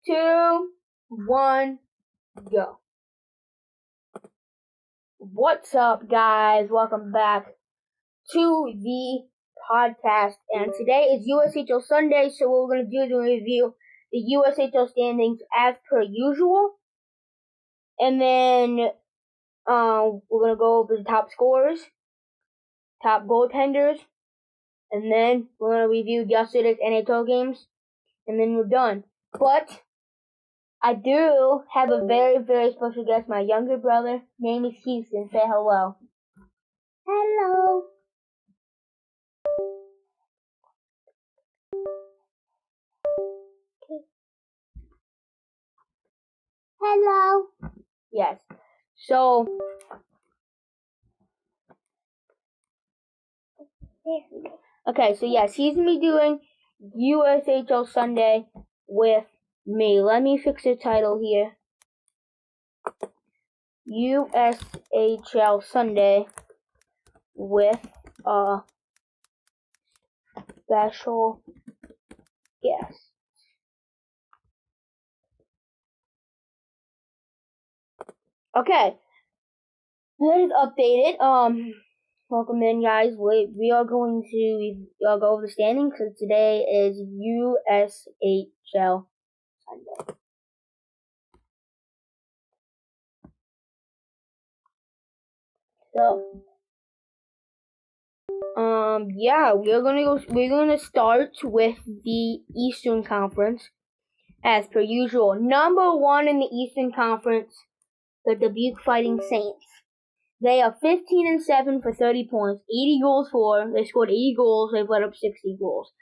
2, 1, go. What's up, guys? Welcome back to the podcast. And today is USHL Sunday, so what we're going to do is review the USHL standings as per usual. And then we're going to go over the top scorers, top goaltenders, and then we're going to review yesterday's NHL games, and then we're done. But I do have a very, very special guest, my younger brother. Name is Houston. Say hello. Hello. Hello. Yes. So, okay, so yes, he's going to be doing USHL Sunday with me. Let me fix the title here. USHL Sunday with a special guest. Okay. That is updated. Welcome in, guys. We are going to go over the standings because today is USHL Sunday. So, we're gonna start with the Eastern Conference, as per usual. Number 1 in the Eastern Conference, the Dubuque Fighting Saints. They are 15-7 for 30 points, 80 goals for. They scored 80 goals. They've let up 60 goals.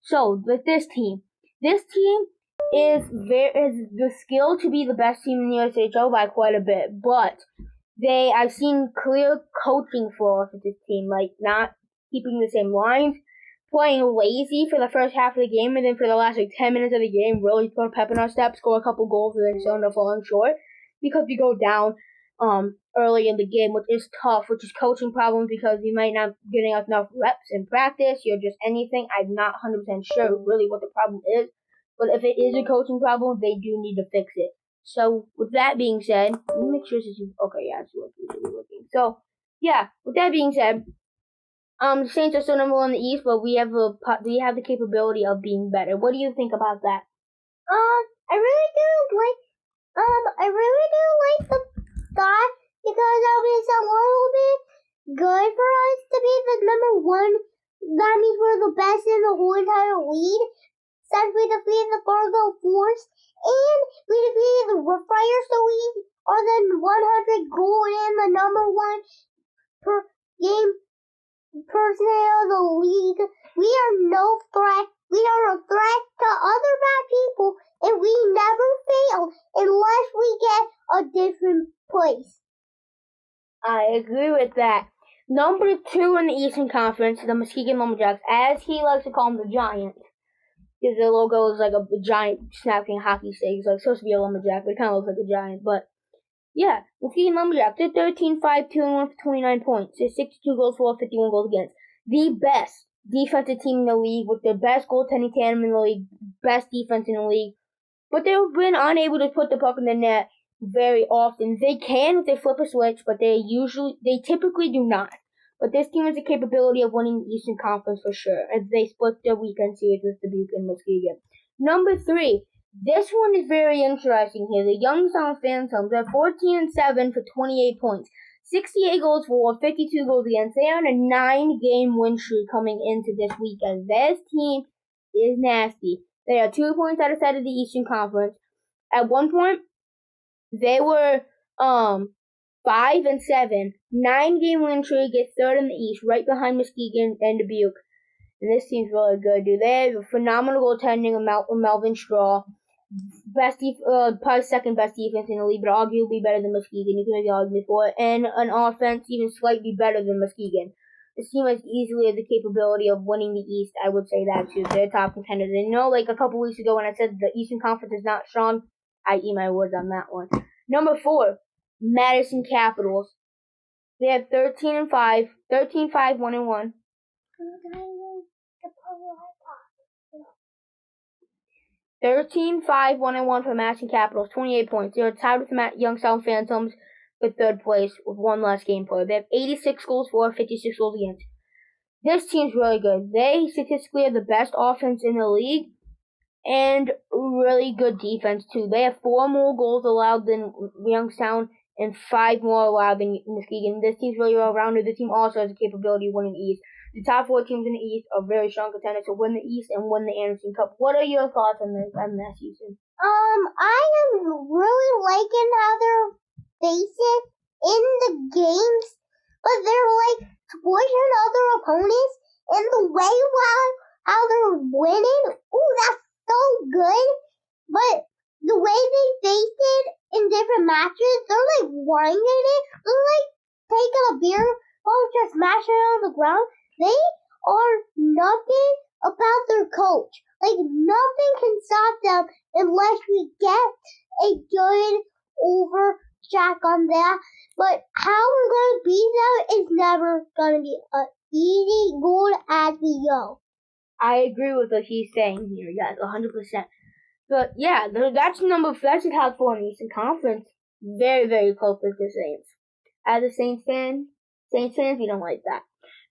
So with this team is the skill to be the best team in the USHL by quite a bit, but I've seen clear coaching flaws with this team, like not keeping the same lines, playing lazy for the first half of the game, and then for the last 10 minutes of the game, really put a pep in our step, score a couple goals, and then still end up falling short because we go down early in the game, which is tough, which is coaching problems because you might not be getting enough reps in practice, you're just anything. I'm not 100% sure really what the problem is, but if it is a coaching problem, they do need to fix it. So, with that being said, let me make sure this is okay. Yeah, it's working. So, yeah, with that being said, the Saints are still number 1 in the East, but we have the capability of being better. What do you think about that? I really do like the thought because it's a little bit good for us to be the number 1. That means we're the best in the whole entire league. Since we defeated the Fargo Force and we defeated the Rough Riders, so we are the 100 goal and the number 1 per game personnel of the league. We are no threat. We are a threat to other bad people, and we never fail unless we get a different place. I agree with that. Number 2 in the Eastern Conference, the Muskegon Lumberjacks, as he likes to call them, the Giants. Because their logo is like a giant snapping hockey stick. It's like supposed to be a lumberjack, but it kind of looks like a giant. But yeah, Muskegon Lumberjacks, they're 13-5, 2-1 for 29 points. They're 62 goals for, 51 goals against. The best defensive team in the league with the best goaltending tandem in the league, best defense in the league. But they've been unable to put the puck in the net very often. They can if they flip a switch, but they typically do not. But this team has the capability of winning the Eastern Conference for sure, as they split their weekend series with Dubuque and Muskegon. Number 3, this one is very interesting here. The Youngstown Phantoms are 14-7 for 28 points, 68 goals for, 52 goals against. They are on a 9-game win streak coming into this weekend. This team is nasty. They are 2 points outside of the Eastern Conference. At one point, they were 5-7, 9-game win streak, gets 3rd in the East, right behind Muskegon and Dubuque. And this team's really good, dude. They have phenomenal goaltending with Melvin Straw. Probably second best defense in the league, but arguably better than Muskegon. You can make the argument for it. And an offense even slightly better than Muskegon. This team has easily the capability of winning the East. I would say that too. They're top contenders. And like a couple weeks ago when I said the Eastern Conference is not strong, I eat my words on that one. Number 4, Madison Capitals. They have 13-5, 1-1. 13-5, 1-1 for the Madison Capitals, 28 points. They are tied with the Youngstown Phantoms for third place with one less game played. They have 86 goals for, 56 goals against. This team's really good. They statistically have the best offense in the league and really good defense, too. They have 4 more goals allowed than Youngstown and 5 more allowed than Muskegon. This team's really well-rounded. This team also has the capability of winning the East. The top 4 teams in the East are very strong contenders to win the East and win the Anderson Cup. What are your thoughts on this season? I am really liking how they're facing in the games, but they're like squishing other opponents, and the way how they're winning, ooh, that's so good. But the way they faced it in different matches, they're like winding it. They're like taking a beer ball, just smashing it on the ground. They are nothing about their coach. Like, nothing can stop them unless we get a good overjack on that. But how we're going to beat them is never going to be an easy goal as we go. I agree with what he's saying here, yes, 100%. But yeah, that's the top 4 in the Eastern Conference. Very, very close with the Saints. As a Saints fans, we don't like that.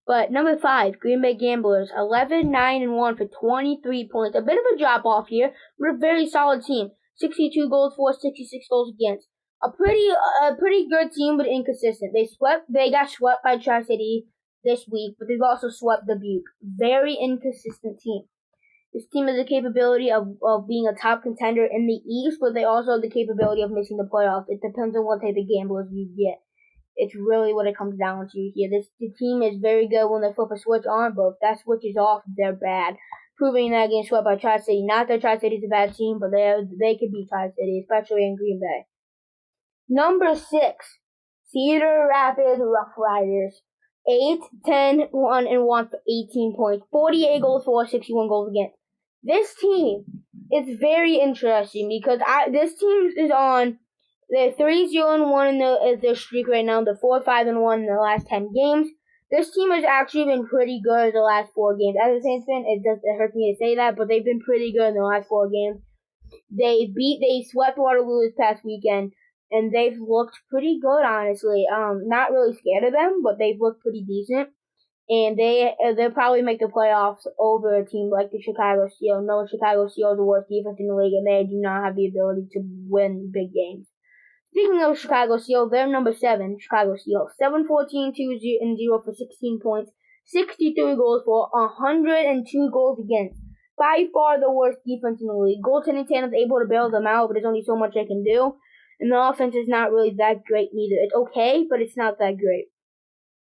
But number 5, Green Bay Gamblers, 11-9-1 for 23 points. A bit of a drop-off here, but a very solid team. 62 goals for, 66 goals against. A pretty good team, but inconsistent. They got swept by Tri-City this week, but they've also swept Dubuque. Very inconsistent team. This team has the capability of being a top contender in the East, but they also have the capability of missing the playoffs. It depends on what type of gamblers you get. It's really what it comes down to here. The team is very good when they flip a switch on, but if that switch is off, they're bad. Proving that against swept by Tri-City. Not that Tri-City's a bad team, but they could beat Tri-City, especially in Green Bay. Number 6, Cedar Rapids Rough Riders. 8-10-1-1 for 18 points. 48 goals for, 61 goals against. This team is very interesting because this team is on. They're 3-0-1 in their streak right now. They're 4-5-1 in the last 10 games. This team has actually been pretty good in the last 4 games. As a Saints fan, it hurts me to say that, but they've been pretty good in the last 4 games. They swept Waterloo this past weekend, and they've looked pretty good, honestly. Not really scared of them, but they've looked pretty decent. And they'll probably make the playoffs over a team like the Chicago Steel. No, Chicago Steel is the worst defense in the league, and they do not have the ability to win big games. Speaking of Chicago Steel, they're number 7, Chicago Steel. 7-14-2-0 for 16 points, 63 goals for, 102 goals against. By far the worst defense in the league. Goaltending tandem is able to bail them out, but there's only so much they can do. And the offense is not really that great neither. It's okay, but it's not that great.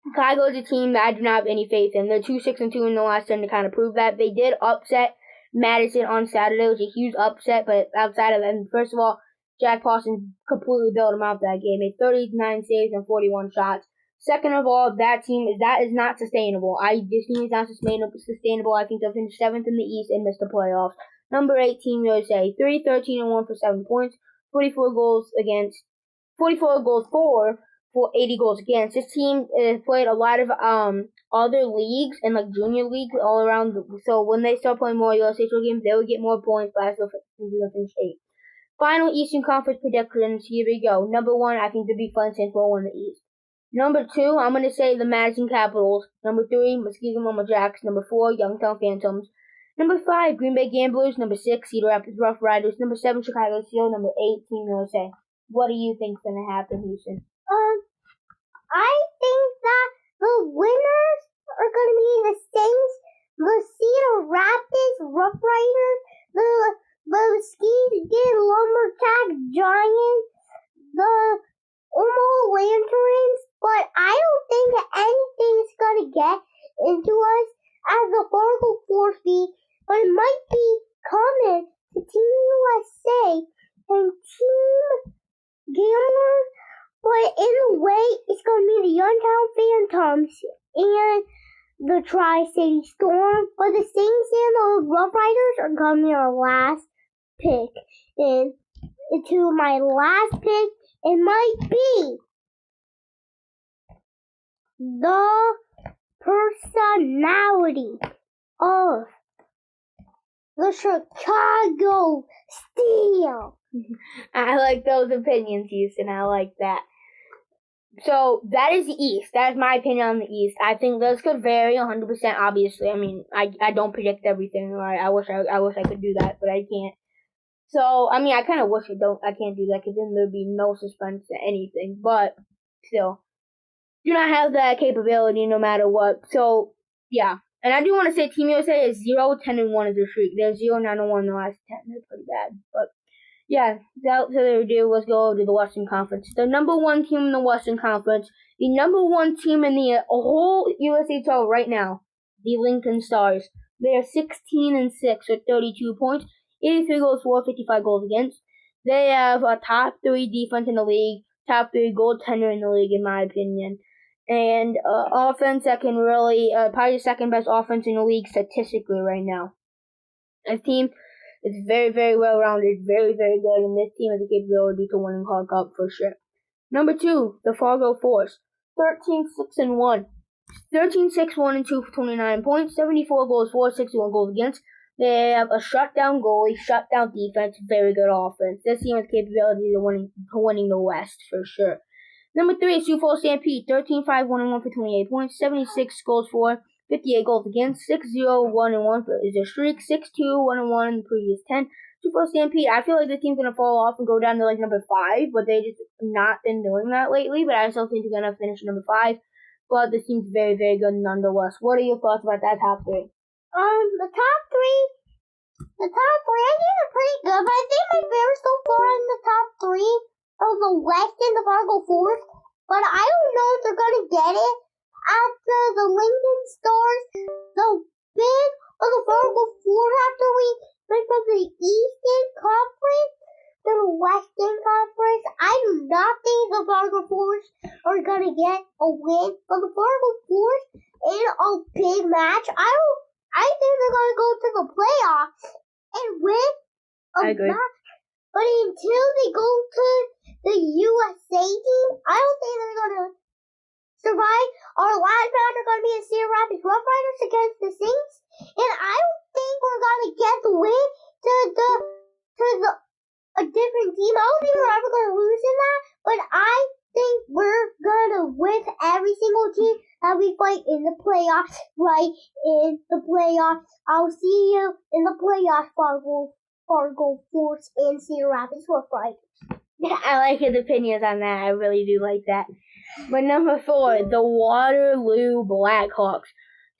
Chicago is a team that I do not have any faith in. They're 2-6-2 in the last 10 to kind of prove that. They did upset Madison on Saturday. It was a huge upset, but outside of that, first of all, Jack Parsons completely bailed him out that game. He had 39 saves and 41 shots. Second of all, that is not sustainable. This team is not sustainable. I think they'll finish 7th in the East and miss the playoffs. Number 8, Team USA, 3-13-1 for 7 points, 44 goals for 80 goals against. This team has played a lot of other leagues and like junior leagues all around. So when they start playing more USHL games, they will get more points, but I still finish 8th. Final Eastern Conference predictions. Here we go. Number 1, I think the Big Fun Saints will win the East. Number 2, I'm going to say the Madison Capitals. Number 3, Muskegon Lumberjacks. Number 4, Youngstown Phantoms. Number 5, Green Bay Gamblers. Number 6, Cedar Rapids Rough Riders. Number 7, Chicago Steel. Number 8, Team USA. What do you think's going to happen, Houston? I think that the winners are going to be the Saints, the Cedar Rapids Rough Riders, the Muskegon Lumberjack Giants, the Omaha Lanterns, but I don't think anything's going to get into us as the Fargo Force beat, but it might be coming to Team USA and Team Gamblers. But in a way, it's going to be the Youngstown Phantoms and the Tri-City Storm. But the Saints and the Rough Riders are going to be our last pick. And to my last pick, it might be the personality of The Chicago Steel. I like those opinions, Houston. I like that. So that is the East. That is my opinion on the East. I think those could vary 100%. Obviously, I mean, I don't predict everything. Right? I wish I could do that, but I can't. So I mean, I kind of wish I can't do that because then there'd be no suspense to anything. But still, do not have that capability no matter what. So yeah, and I do want to say Team USA is 0-10-1 as a streak. They're 0-9-1 in the last 10. They're pretty bad, but. Yeah, without further ado, let's go to the Western Conference. The number one team in the Western Conference, the number one team in the whole USHL right now, the Lincoln Stars. They are 16-6 with 32 points, 83 goals for, 55 goals against. They have a top 3 defense in the league, top 3 goaltender in the league, in my opinion. And offense that can really, probably the second best offense in the league statistically right now. This team is very, very well-rounded, very, very good, and this team has the capability to win Hall Cup for sure. Number 2, the Fargo Force, 13-6-1. 13-6-1 and 2 for 29 points, 74 goals for, 61 goals against. They have a shutdown goalie, shutdown defense, very good offense. This team has the capability of winning the West for sure. Number 3 is Sioux Falls Stampede, 13-5-1-1 for 28 points, 76 goals for, 58 goals against, 6-0-1-1 is their streak, 6-2-1-1 in the previous 10. Sioux Falls Stampede, I feel like the team's going to fall off and go down to like number 5, but they just not been doing that lately, but I still think they're going to finish number 5. But this team's very, very good nonetheless. What are your thoughts about that top 3? The top three, I think are pretty good, but I think my favorite so far in the top 3 are the West and the Fargo Force, but I don't know if they're going to get it after the Lincoln Stars, the big, or the Fargo Force after we went from the Eastern Conference to the Western Conference. I do not think the Fargo Force are going to get a win, but the Fargo Force in a big match, I think they're going to go to the playoffs and win a match. But until they go to the USA team, I don't think they're going to survive. Our last match are going to be the Cedar Rapids Rough Riders against the Saints, and I don't think we're going to get the win to a different team. I don't think we're ever going to lose in that, but I think we're going to win every single team that we fight in the playoffs, right in the playoffs. I'll see you in the playoffs, Fargo Force and Cedar Rapids Rough Riders. I like his opinions on that. I really do like that. But number 4, the Waterloo Blackhawks.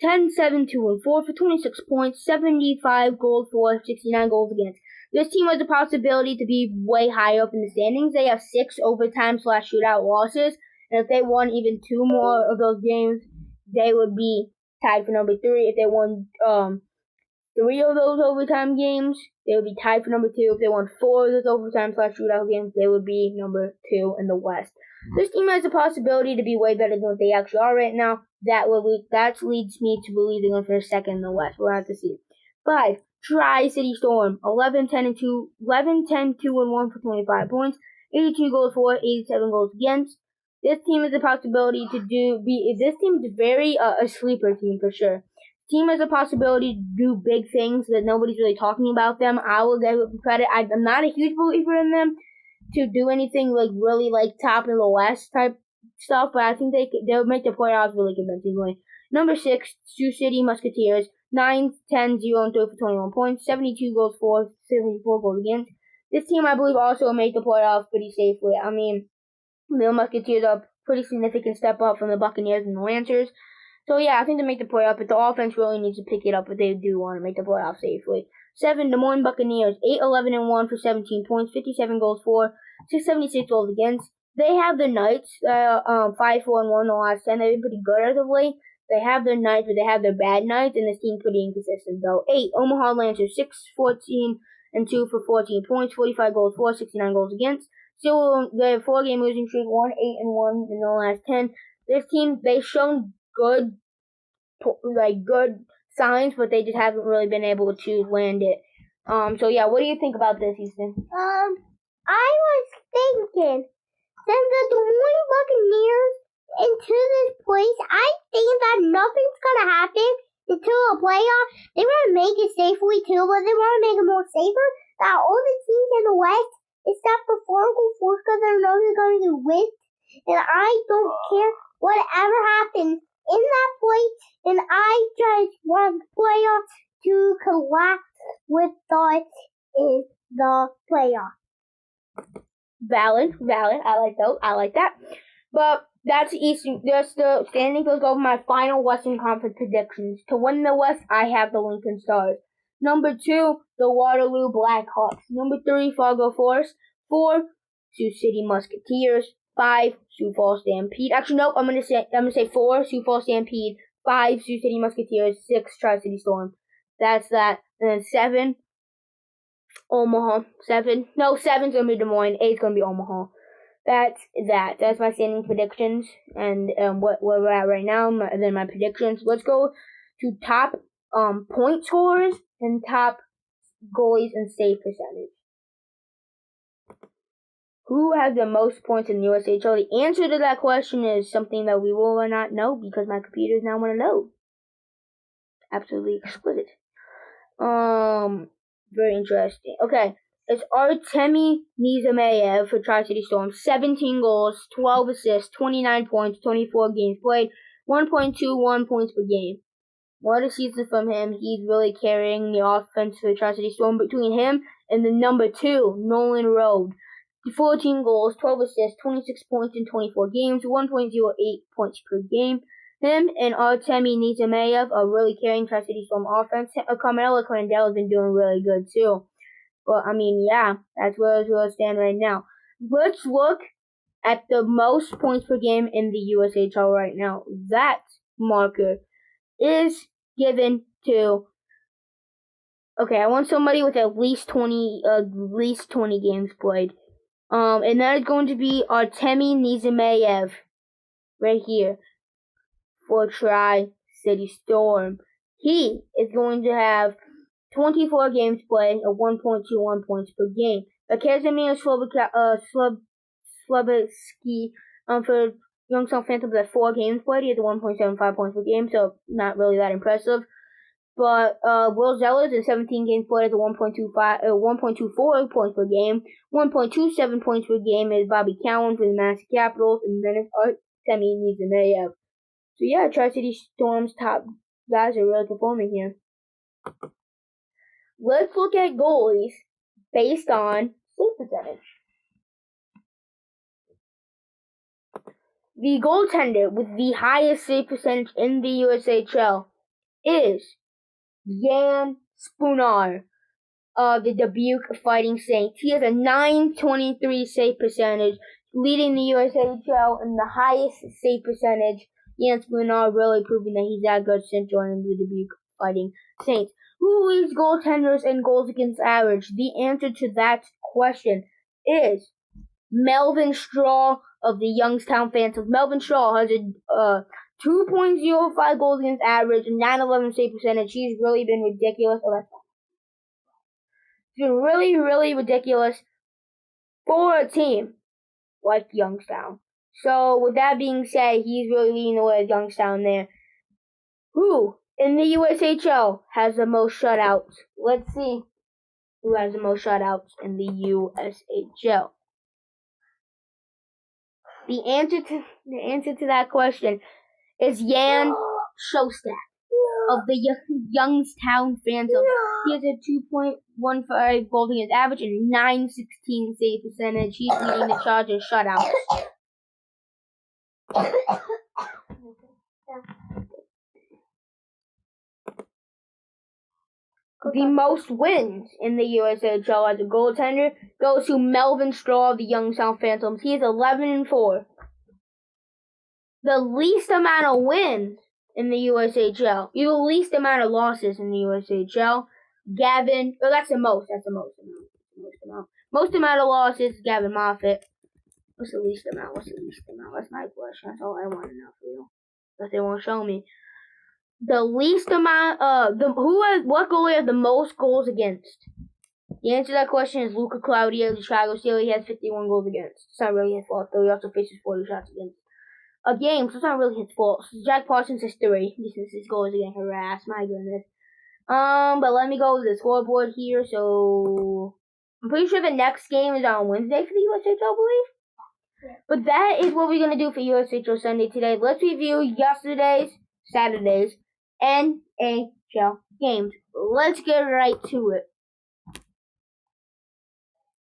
10-7-2-4 for 26 points, 75 goals for, 69 goals against. This team has the possibility to be way higher up in the standings. They have 6 overtime/shootout losses, and if they won even 2 more of those games, they would be tied for number 3. If they won 3 of those overtime games, they would be tied for number 2. If they won 4 of those overtime/shootout games, they would be number 2 in the West. This team has the possibility to be way better than what they actually are right now. That leads me to believe they're going to finish second in the West. We'll have to see. 5, Tri-City Storm, 11-10-2, 11-10-2-1 for 25 points, 82 goals for, 87 goals against. This team has the possibility this team is very a sleeper team for sure. Team has a possibility to do big things that nobody's really talking about them. I will give them credit. I'm not a huge believer in them to do anything like really like top in the West type stuff, but I think they'll make the playoffs really convincingly. Number 6, Sioux City Musketeers, 9-10-0-3 for 21 points, 72 goals for, 74 goals against. This team, I believe, also will make the playoffs pretty safely. I mean, the Musketeers are a pretty significant step up from the Buccaneers and the Lancers. So yeah, I think they make the playoff, but the offense really needs to pick it up if they do want to make the playoffs safely. 7, Des Moines Buccaneers, 8-11-1 for 17 points, 57 goals for, 676 goals against. They have the Knights, 5-4-1 the last 10. They've been pretty good as of late. They have their nights, but they have their bad nights, and this team's pretty inconsistent though. 8, Omaha Lancers, 6-14-2 for 14 points, 45 goals for, 69 goals against. Still, they have 4-game losing streak, 1-8-1 in the last 10. This team, they've shown good signs, but they just haven't really been able to land it. So yeah, what do you think about this, Houston? I was thinking, since the Des Moines Buccaneers into this place, I think that nothing's gonna happen to a playoff. They want to make it safely too, but they want to make it more safer. That all the teams in the West, except for 4 go forth, because they know they're going to win. And I don't care whatever happens in that point. And I just want the playoffs to collapse with us in the playoffs. Valid. I like that. But that's the standings. Let's go over my final Western Conference predictions. To win the West, I have the Lincoln Stars. Number 2, the Waterloo Blackhawks. Number 3, Fargo Force. 4, Sioux City Musketeers. 5, Sioux Falls Stampede. Actually, no, I'm gonna say 4, Sioux Falls Stampede. 5, Sioux City Musketeers. 6, Tri-City Storm. That's that. And then 7, Omaha. 7's gonna be Des Moines. 8's gonna be Omaha. That's that. That's my standing predictions and where we're at right now. Then my predictions. Let's go to top point scorers and top goalies and save percentage. Who has the most points in the USHL? The answer to that question is something that we will not know because my computers now want to know. Absolutely exquisite. Very interesting. Okay. It's Artemi Nizameyev for Tri-City Storm. 17 goals, 12 assists, 29 points, 24 games played, 1.21 points per game. What a season from him. He's really carrying the offense for the Tri-City Storm. Between him and the number 2, Nolan Road. 14 goals, 12 assists, 26 points in 24 games, 1.08 points per game. Him and Artemi Nizameyev are really carrying Tri-City Storm offense. Carmelo Crandell has been doing really good too. But, yeah, that's where I stand right now. Let's look at the most points per game in the USHL right now. That marker is given to... Okay, I want somebody with at least 20 games played. And that is going to be Artemi Nizameyev right here for Tri-City Storm. He is going to have 24 games played at 1.21 points per game. Kazimir Slobitsky for Youngstown Phantoms at 4 games played. He had 1.75 points per game, so not really that impressive. But Will Zellers in 17 games played at 1.24 points per game. 1.27 points per game is Bobby Cowan for the Massey Capitals, and then it's Artemi Nizameyev. So yeah, Tri-City Storm's top guys are really performing here. Let's look at goalies based on save percentage. The goaltender with the highest save percentage in the USHL is Jan Spunar of the Dubuque Fighting Saints. He has a .923 save percentage, leading the USHL in the highest save percentage. Jan Spunar really proving that he's that good since joining the Dubuque Fighting Saints. Who leads goaltenders and goals against average? The answer to that question is Melvin Straw of the Youngstown Phantoms. Melvin Straw has a 2.05 goals against average and 911 save percentage. He's really been ridiculous. It's been really, really ridiculous for a team like Youngstown. So, with that being said, he's really leading the way at Youngstown there. Who in the USHL has the most shutouts? Let's see who has the most shutouts in the USHL. The answer to that question is Jan Shostak of the Youngstown Phantoms. He has a 2.15 goals against average and 916 save percentage. He's leading the charge in shutouts. The most wins in the USHL as a goaltender goes to Melvin Straw of the Youngstown Phantoms. He is 11-4. The least amount of wins in the USHL, the least amount of losses in the USHL, Gavin. Oh, that's the most. That's the most amount. Most amount of losses, Gavin Moffat. What's the least amount? That's my question. That's all I want to know for you. But they won't show me. The least amount what goalie has the most goals against? The answer to that question is Luca Claudio of the Chicago Steel. He has 51 goals against. It's not really his fault though. He also faces 40 shots against. a game, so it's not really his fault. So Jack Parsons is 3. Since his goal is getting harassed. My goodness. But let me go to the scoreboard here. So I'm pretty sure the next game is on Wednesday for the USHL, I believe. But that is what we're gonna do for USHL Sunday today. Let's review Saturday's NHL games. Let's get right to it.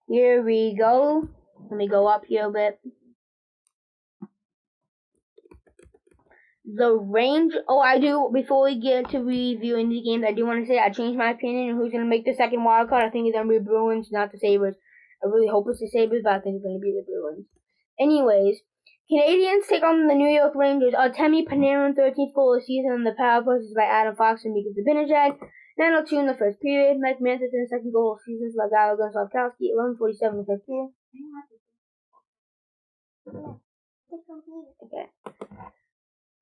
Here we go. Let me go up here a bit. The range. Before we get to reviewing the games, I do want to say I changed my opinion on who's going to make the second wild card. I think it's going to be Bruins, not the Sabres. I really hope it's the Sabres, but I think it's going to be the Bruins. Anyways, Canadians take on the New York Rangers. Artemi Panarin, 13th goal of the season, and the power play is by Adam Fox and Mika Zibanejad. 9:02 in the first period. Mike Matheson, second goal of the season, by Gallagher and Slavkowski. 11:47 in the first period. Okay.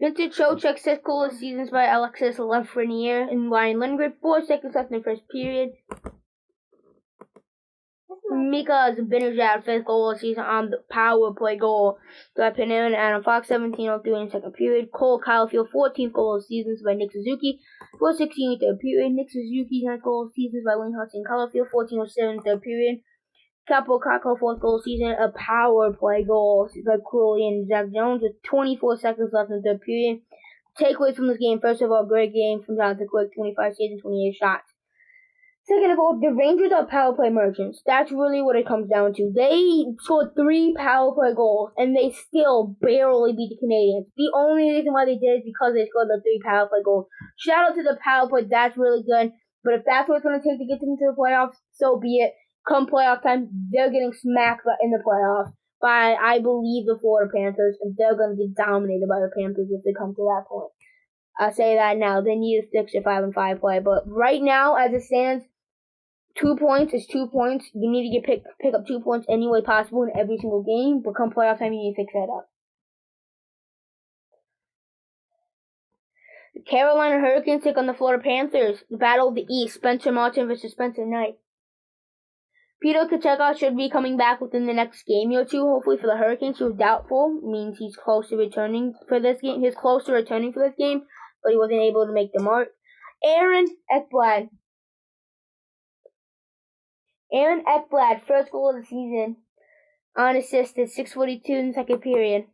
Vincent Trocheck, 6th goal of the season by Alexis Lafreniere and Ryan Lindgren. 4 seconds left in the first period. Mika Zibanejad, 5th goal of the season on the power play goal by Panarin and Adam Fox. 17:03 in the second period. Cole Caulfield, 14th goal of the season by Nick Suzuki. 4:16 in the third period. Nick Suzuki, 9th goal of the season by Wayne Hudson Caulfield. 14:07 in the third period. Capo Caco, 4th goal of the season, a power play goal by Cooley and Zach Jones with 24 seconds left in the third period. Takeaways from this game: first of all, great game from Jonathan Quick, 25 saves and 28 shots. Second of all, the Rangers are power play merchants. That's really what it comes down to. They scored 3 power play goals, and they still barely beat the Canadians. The only reason why they did is because they scored the 3 power play goals. Shout out to the power play, that's really good. But if that's what it's going to take to get them to the playoffs, so be it. Come playoff time, they're getting smacked in the playoffs by, I believe, the Florida Panthers, and they're going to get dominated by the Panthers if they come to that point. I'll say that now. They need to fix their 5-5 play, but right now, as it stands, 2 points is 2 points. You need to pick up 2 points any way possible in every single game, but come playoff time, you need to fix that up. The Carolina Hurricanes take on the Florida Panthers. The Battle of the East, Spencer Martin versus Spencer Knight. Peter Kochetkov should be coming back within the next game or 2, hopefully for the Hurricanes. He was doubtful, means he's close to returning for this game. He's close to returning for this game, but he wasn't able to make the mark. Aaron Ekblad, 1st goal of the season, unassisted, 6:42 in the second period.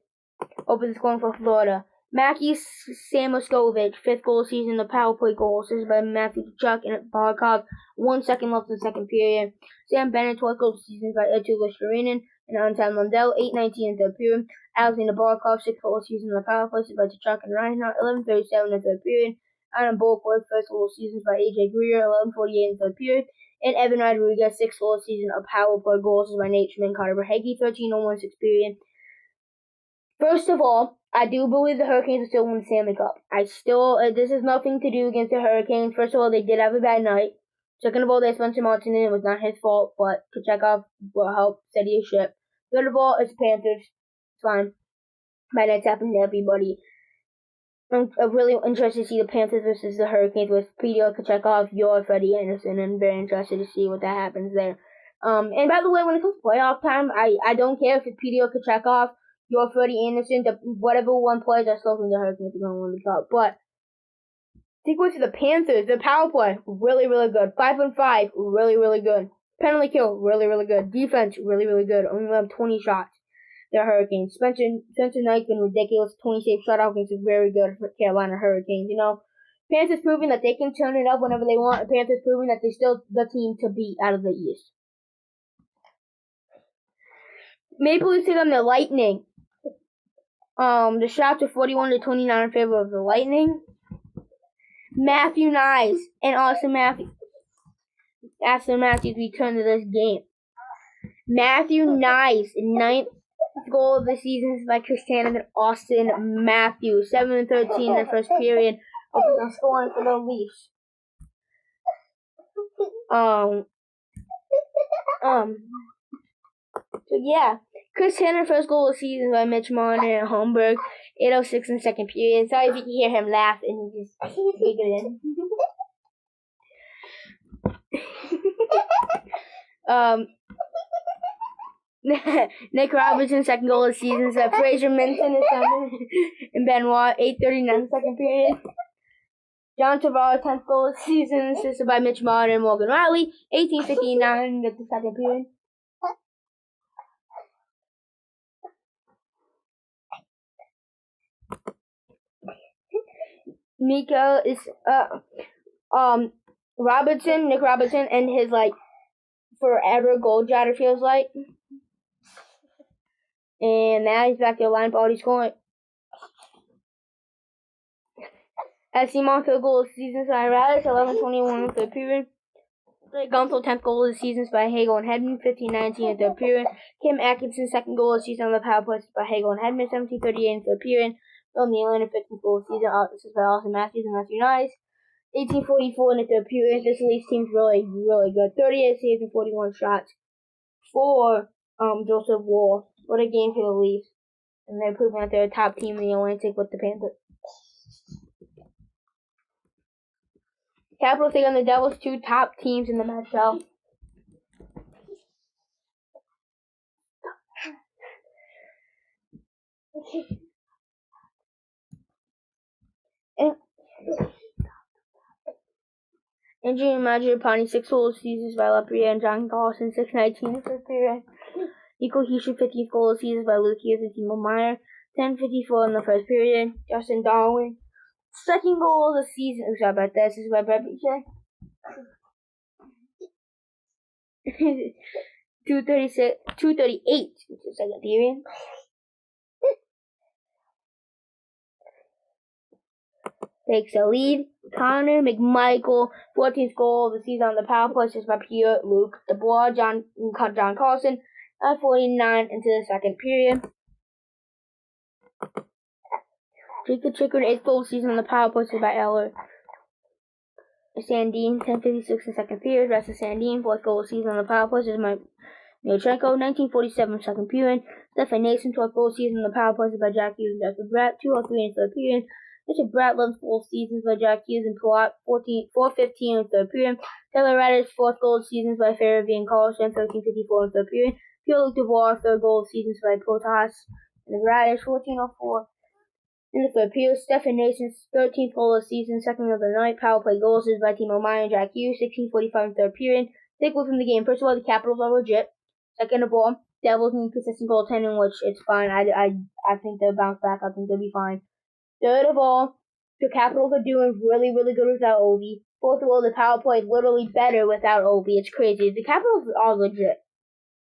Opens scoring for Florida. Mackie Samoskowicz, 5th goal of the season, the power play goal, assisted by Matthew Tkachuk and Barkov. 1 second left in the second period. Sam Bennett, 12th goal of the season by Eetu Luostarinen and Anton Lundell. 8:19 in the third period. Alexander Barkov, 6th goal of the season, the power play, assisted by Tkachuk and Reinhardt. 11:37 in the third period. Adam Bolkworth, 1st goal of the season by AJ Greer. 11:48 in the third period. And Evan Rodriguez, 6th goal of the season, a power play goal, assisted by Nate Schmidt and Carter Verhaeghe. 13:01 6th period. First of all, I do believe the Hurricanes will still win the Stanley Cup. This has nothing to do against the Hurricanes. First of all, they did have a bad night. Second of all, they Spencer Martin in. It was not his fault, but Kochetkov will help steady his ship. Third of all, it's the Panthers. It's fine. Bad nights happen to everybody. I'm really interested to see the Panthers versus the Hurricanes with Peter Kochetkov, your Freddie Anderson, and very interested to see what that happens there. And by the way, when it comes to playoff time, I don't care if it's Peter Kochetkov, your Freddie Anderson, whatever one plays, I still think the Hurricanes are going to win the cup. But take away to the Panthers, their power play, really, really good. 5-5, really, really good. Penalty kill, really, really good. Defense, really, really good. Only have 20 shots. The Hurricanes. Spencer Knight's been ridiculous. 20 save shutout against a very good Carolina Hurricanes. Panthers proving that they can turn it up whenever they want. The Panthers proving that they're still the team to beat out of the East. Maple Leafs take on the Lightning. The shots are 41-29 in favor of the Lightning. Matthew Nyes and Austin Matthews return to this game. Matthew Nyes, 9th goal of the season by Chris Tannen and Austin Matthews. 7:13 in the first period. Opens scoring for the Leafs. So yeah, Chris Tannen, 1st goal of the season by Mitch Marner and Holmberg. 8:06 in the second period. Sorry if you can hear him laugh and he just giggling in. Nick Robinson, second goal of the season. So Fraser Minton is 7. And Benoit, 8:39, second period. John Tavares, 10th goal of the season, assisted by Mitch Martin and Morgan Riley, 18:59 at the second period. Mika is Nick Robinson, and his forever goal getter feels like. And now he's back to the line, already scoring. As Simon, third goal of the season by Radish, 11:21 in the third period. Gunther, 10th goal of the season by Hagel and Hedman, 15:19 in the third period. Kim Atkinson, second goal of the season on the power play by Hagel and Hedman, 17:38 in the third period. Bill Nealon, 15th goal of the season, assisted by Austin Matthews and Matthew Nice, 18:44 in the third period. This Leafs team's really, really good. 38 saves and 41 shots for Joseph Woll. What a game for the Leafs. And they're proving that they're a top team in the Atlantic with the Panthers. Capitals take on the Devils, 2 top teams in the Metro. And Junior Mangiapane, 6 goals seasons by Lapierre and John Carlson, 6:19 in the first period. Equal Heishu, 50th goal seasons by Luke Hughes and Timo Meyer, 10:54 in the first period. Justin Darwin, second goal of the season. Oh, sorry about that. This is by Brett Beecher. 2:38 in the second period. Takes the lead. Connor McMichael, 14th goal of the season on the power play, assisted by Pierre Luc Dubois, John Carlson, at 49 into the second period. Jacob Chickard, 8th goal of the season on the power play, assisted by Eller Sandin, 10:56 in the second period. Rest of Sandin, 4th goal of the season on the power play, assisted by Milchenko, 19:47 second period. Stefan Nason, 12th goal of the season on the power play, assisted by Jack Hughes and Jasper Bratt, 2:03 in the third period. Richard Bratland's full seasons by Jack Hughes and Palat, 4:15 in the third period. Taylor Raddish, 4th goal of seasons by Farabee and Carlson, 13:54 in the third period. Pierre-Luc Dubois, 3rd goal of seasons by Protas and Raddish, 14:04 in the third period. Stefan Nason's 13th goal of the season, second of the night. Power play goals is by Timo Meyer and Jack Hughes, 16:45 in the third period. Takeaway from the game. First of all, the Capitals are legit. Second of all, Devils need consistent goaltending, which it's fine. I think they'll bounce back. I think they'll be fine. Third of all, the Capitals are doing really, really good without Ovi. Fourth of all, the power play is literally better without Ovi. It's crazy. The Capitals are legit.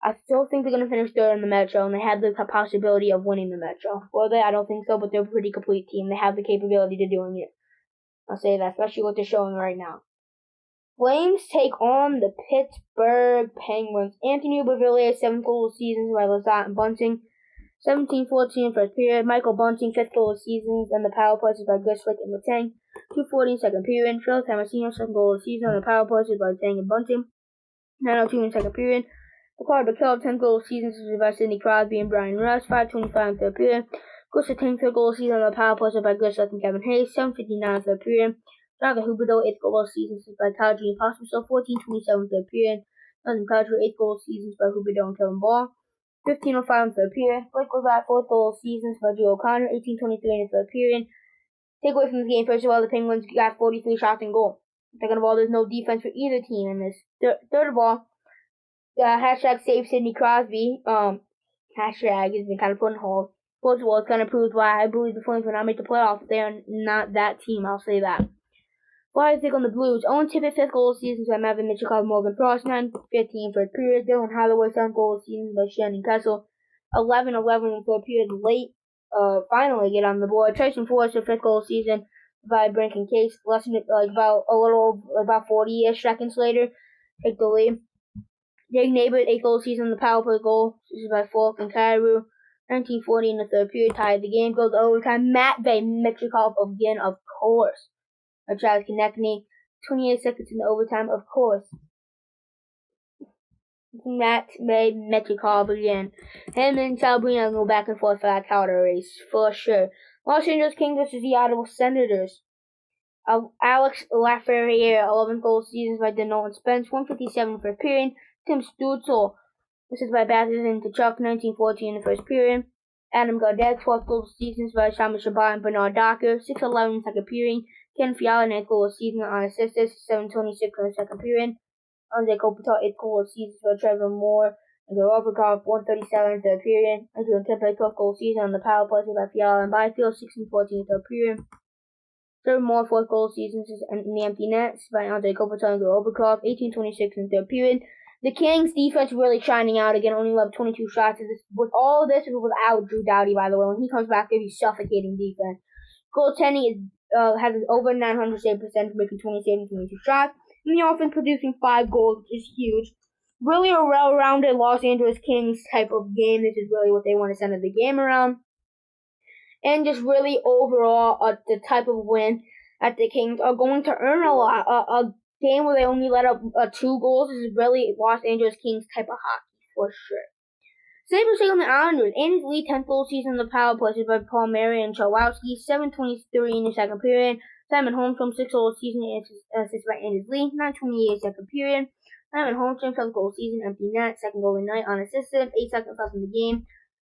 I still think they're going to finish third in the Metro, and they have the possibility of winning the Metro. Will they? I don't think so, but they're a pretty complete team. They have the capability to doing it. I'll say that, especially what they're showing right now. Flames take on the Pittsburgh Penguins. Anthony Beauvillier, 7th goal of the season by Lazat and Bunting. 17:14 first period. Michael Bunting, 5th goal of the season, and the power play is by Grislick and Letang. 2:40 second period. Phil Tomasino, 2nd goal of the season, and the power play is by Letang and Bunting. 9:02 in second period. Ricardo Bacall, 10th goal of the season, is by Sidney Crosby and Brian Russ. 5:25 in third period. Gustav Tang, 3rd goal of the season, and the power play is by Grislick and Kevin Hayes. 7:59 in third period. Jonathan Huberdeau, 8th goal of the season, is by Taji and Pospisil. 14:27 in third period. Jonathan Kadri, 8th goal of the season, is by Huberdeau and Kevin Ball. 15:05 in the third period. Blake was at 4th goal of the season by Joe O'Connor, 18:23 in the third period. Takeaway from the game, first of all, the Penguins got 43 shots in goal. Second of all, there's no defense for either team in this. Third of all, hashtag save Sidney Crosby hashtag has been kind of put on hold. Fourth of all, it's kind of proved why I believe the Flames will not make the playoffs. They are not that team, I'll say that. Flyers take on the Blues. Owen Tippett, 5th goal of the season by Mavin Mitchell, Morgan Frost, 9:15 first period. Dylan Holloway, 7th goal of the season by Shannon Kessel, 11:11 in the third period. Late, finally get on the board. Tyson Forster, 5th goal of the season by Brinken Case, less than about 40-ish seconds later, take the lead. Jake Neighbor, 8th goal of the season, the power play goal. This is by Falk and Kyrou. 19:40 in the third period, tied the game. Goes overtime. Matvey Michikov again, of course. Travis Konechny, 28 seconds in the overtime, of course. Matvey Michikov again. Him and Sabrina go back and forth for that title race, for sure. Los Angeles Kings versus the Ottawa Senators. Alex Lafreniere, 11th goal seasons by Denolin Spence, 1:57 first period. Tim Stutzel, Assist by Batterson to Chuck, 19-14 in the first period. Adam Gaudette, 12th goal of the season by Simon Shabbat and Bernard Docker, 6-11 in the second period. Ken Fiala, 9th goal of the season on assists, 7-26 in the second period. Andre Kopitar, 8th goal of the season by Trevor Moore and Garovnikov, 137 in the third period. Andrew Kempe, 12th goal of the season on the power play by Fiala and Byfield, 16-14 in the third period. Trevor Moore, 4th goal of the season in the empty nets by Andre Kopitar and Garovnikov, 18-26 in the third period. The Kings' defense really shining out again, only allowed 22 shots. With all this, it was without Drew Doughty, by the way. When he comes back, it'll be suffocating defense. Goaltending has an over 900 save percentage, making 27 22 shots. And the offense producing 5 goals, which is huge. Really a well-rounded Los Angeles Kings type of game. This is really what they want to center the game around. And just really overall, the type of win that the Kings are going to earn a lot. A game where they only let up 2 goals is really Los Angeles Kings type of hockey, for sure. Sabres take on the Islanders. Andy's lead 10th goal season in the power play by Paul Mary and Chalowski, 7-23 in the second period. Simon Holmstrom, 6th goal season assist by Andy's lead, 9-28 second period. Simon Holmstrom, 7th goal season, empty net, second goal of the night, unassisted, 8 seconds left in the game.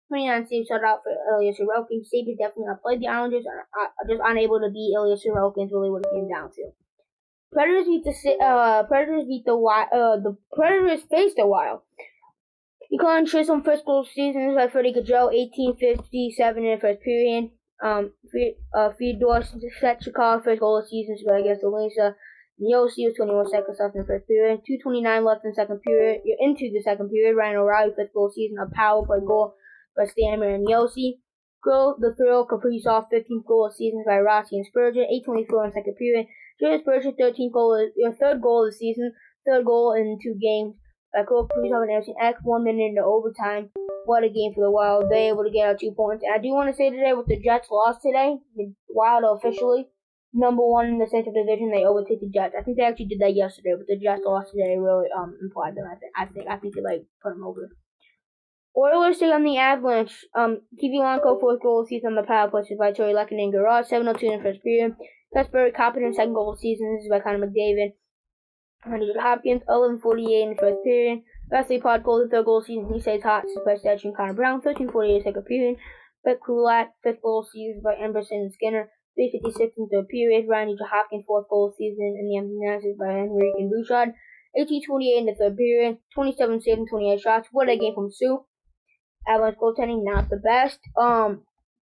29 saves shut out for Ilya Sorokin. Sabres definitely outplayed the Islanders, just unable to beat Ilya Sorokin. Really what it came down to. Predators faced the Wild. Nikolai Chisholm, first goal of the season by Freddie Gaudreau, 18:57 in the first period. Fyodor Svechnikov, first goal of the season by against Elisa Yossi with 21 seconds left in the first period. 2:29 left in the second period. You're into the second period. Ryan O'Reilly, first goal of the season, a power play goal by Stammer and Yossi. The Thrill, Kaprizov, 15th goal of the season by Rossi and Spurgeon, 8:24 in the second period. Jared Spurgeon, 13th goal, third goal of the season, third goal in 2 games. By Kaprizov and Anderson X, 1 minute into overtime. What a game for the Wild. They able to get out 2 points. And I do want to say today, with the Jets lost today, the Wild are officially number 1 in the Central Division. They overtake the Jets. I think they actually did that yesterday, but the Jets lost today really implied them. I think they put them over. Oilers take on the Avalanche. Kivilanko, 4th goal of the season on the power play by Tori Lehkonen and Garage, 7:02 in the first period. Kasper Kapanen, 2nd goal of the season. This is by Connor McDavid. Andrew Hopkins, 11:48 in the first period. Wesley Podkolzin, 3rd goal of the season. He stays hot. This is by Stetch and Connor Brown, 13:48 in the second period. Beck Kulak, 5th goal of the season by Emberson and Skinner, 3:56 in the third period. Ryan Hopkins, 4th goal of the season in the empty net by Henrique and Bouchard, 18:28 in the third period. 27 saves and 28 shots. What a game from Sue. Avalanche goaltending, not the best.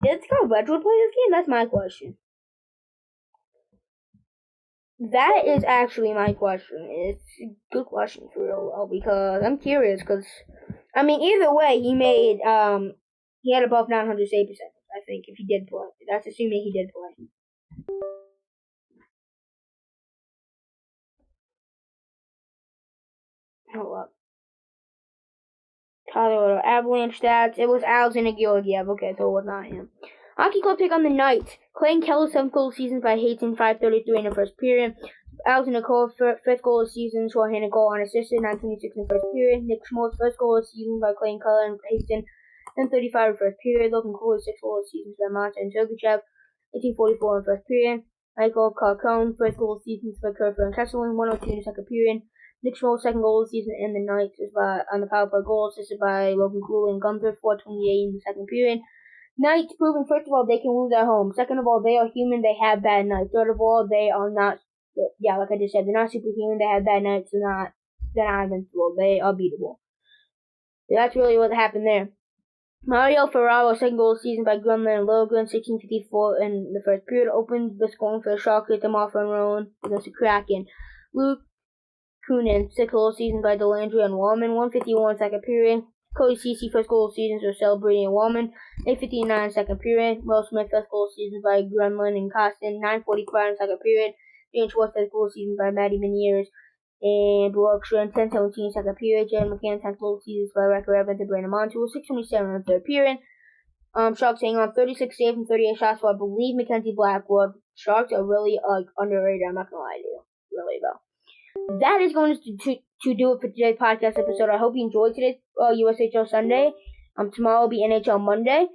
Did Scott Wedgwood play this game? That's my question. That is actually my question. It's a good question for real, because I'm curious. Because either way, he had above 900 save percentage. I think if he did play, that's assuming he did play. Hold up. Colorado Avalanche stats. It was Alexander Georgiev. Okay, so it was not him. Hockey Club take on the Knights. Clayton Keller, 7th goal of the season by Hayton, 5:33 in the first period. Alexander Cole, 5th goal of the season, short-handed goal unassisted, 9:26 in the first period. Nick Schmaltz, 1st goal of the season by Clayton Keller and Hayton, 10:35 in the first period. Logan Cole, 6th goal of the season by Monta and Sergachev, 18:44 in the first period. Michael Carcone, 1st goal of the season by Kerfer and Kesselman, 1:02 in the second period. Nick Schmaltz, 2nd goal of the season, and the Knights is on the power play goal, assisted by Logan Cool and Gunther, 4:28 in the second period. Knights proving, first of all, they can lose at home. Second of all, they are human. They have bad nights. Third of all, they are not. Yeah, like I just said, they're not superhuman. They have bad nights. They're not invincible. They are beatable. So that's really what happened there. Mario Ferraro, 2nd goal of the season by Grunland and Logan, 16:54 in the first period. Opened the scoring for the Sharks, hit them off on Rowan against the Kraken. Luke Kunin, 6th goal of the season by Delandry and Wallman, 1:51 second period. Cody Ceci, 1st goal of the season, so celebrating Wallman, 8:59 second period. Will Smith, 1st goal of the season by Grunland and Costin, 9:45 second period. James Schwartz, 1st goal of the season by Matty Beniers and Berkshire, 10:17 second period. Jan McCann, 10th goal of the season by Recker Evans and Brandon Montour, 6:27 in the third period. Sharks hang on 36 saves and 38 shots, so I believe Mackenzie Blackwood. Sharks are really underrated, I'm not going to lie to you. Really, though. That is going to do it for today's podcast episode. I hope you enjoyed today's USHL Sunday. Tomorrow will be NHL Monday.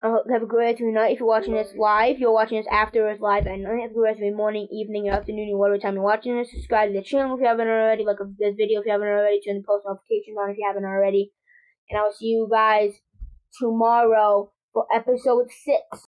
I hope you have a great rest of your night. If you're watching this live, you're watching this after it's live at night. Have a good rest of your morning, evening, afternoon, whatever time you're watching this. Subscribe to the channel if you haven't already. Like this video if you haven't already. Turn the post notifications on if you haven't already. And I will see you guys tomorrow for episode 6.